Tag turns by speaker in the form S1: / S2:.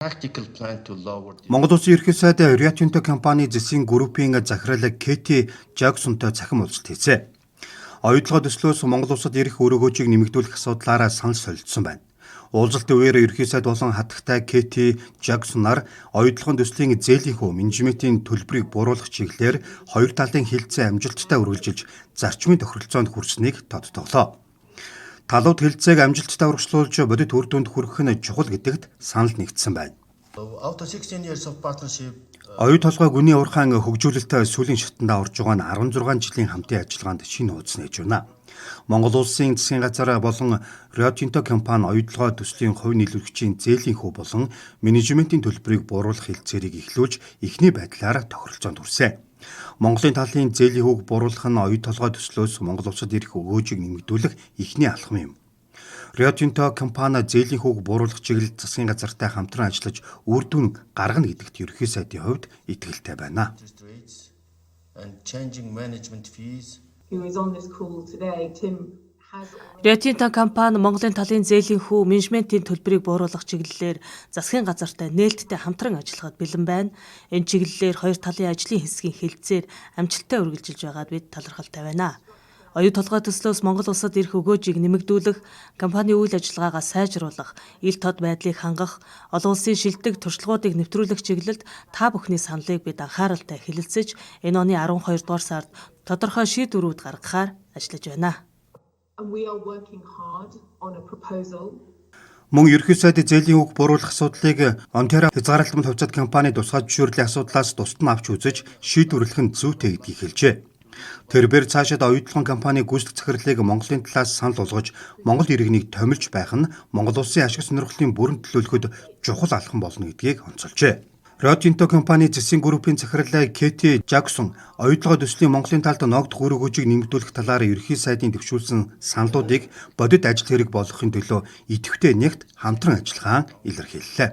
S1: practical plan to lower the
S2: Монгол Улсын ерхий сайд Rio Tinto компани засгийн группийн захирал Кэти Жаксонтой цахим уулзалт хийжээ. Оюутлогоо төслөөс Монгол Улсад ирэх өрөөгөөжийг нэмэгдүүлэх асуудлаараа санал солилцсон байна. Уулзалтын үеэр ерхий сайд болон хатагтай Кэти Жаксонаар оюутлогын төслийн зээлийнхүү менежментийн төлбөрийг бууруулах чиглэлээр хоёр талын хэлцээ амжилттай үргэлжилж зарчмын тохиролцоонд хүрсэнийг тодтоглоо. Талууд хэлцээг амжилттай урагшлуулж бодит үр дүнд хүрэх нь чухал гэдэгт санал нэгдсэн байна.
S1: After 16 years of partnership,
S2: Оюу толгой гүний урхаан хөгжүүлэлтээ сүүлийн шатндаа орж байгаа нь 16 жилийн хамтын ажиллагаанд шинэ хуудас нээж байна. Монгол Улсын засгийн газар болон Rio Tinto компани оюутлогоо төслийн хувь нийлүүлэгчийн зээлийнхүү болон менежментийн төлбөрийг бууруулах хэлцээрийг эхлүүлж эхний байдлаар тохиролцоонд хүрсэн. Монголын талын зээлийн хүүг бууруулах нь оюу толгой төслөөс Монгол Улсад ирэх өгөөжийг нэмэгдүүлэх эхний алхам юм. Rio Tinto компани зээлийн хүүг бууруулах чиглэлд засгийн газартай хамтран ажиллаж үр дүн гаргана гэдэгт ерөнхий сайдын хувьд итгэлтэй байна.
S1: interest rates and changing management fees.
S3: Who is on this call today, Tim has
S4: Rio Tinto компани Монголын талын зээлийн хүү менежментийн төлбөрийг бууруулах чиглэлээр засгийн газартай нээлттэй хамтран ажиллахад бэлэн байна. Энэ чиглэлээр хоёр талын ажлын хэсгийн хэлцээр амжилттай үргэлжилж байгаад бид талархалтай байна. Оюу толгой төслөөс Монгол Улсад ирэх өгөөжийг нэмэгдүүлэх, компани үйл ажиллагаагаа сайжруулах, ил тод байдлыг хангах, олон улсын шилдэг туршлагуудыг нэвтрүүлэх чиглэлд та бүхний саналыг бид анхааралтай хэлэлцэж, энэ оны 12 дугаар сард тодорхой шийдвэрүүд гаргахаар ажиллаж байна.
S3: and we are working hard on a proposal.
S2: Мөн ерөнхий сайдын зээлийн хүүг бууруулах асуудлыг Ontario хязгаарлалтанд хувьцат компани тусгай зөвшөөрлийн асуудлаас тусад нь авч үзэж шийдвэрлэх нь зүйтэй гэдгийг хэлжээ. Тэрээр цаашид оюутлогын компани гүйцэтгэх захирлыг Монголын талаас санал болгож Монгол иргэнийг томилж байх нь Монгол Улсын ашиг сонирхлын бүрэн төлөөлөхөд чухал алхам болно гэдгийг онцолжээ. Rio Tinto компани засгийн группийн захирал Кэти Жаксон оюутлогоо төслийн Монголын талд ногдох өрөөгөөжийг нэмэгдүүлэх талаар ерөнхий сайдын төвшүүлсэн саналуудыг бодит ажил хэрэг болгохын төлөө идэвхтэй нэгт хамтран ажиллахаа илэрхийллээ.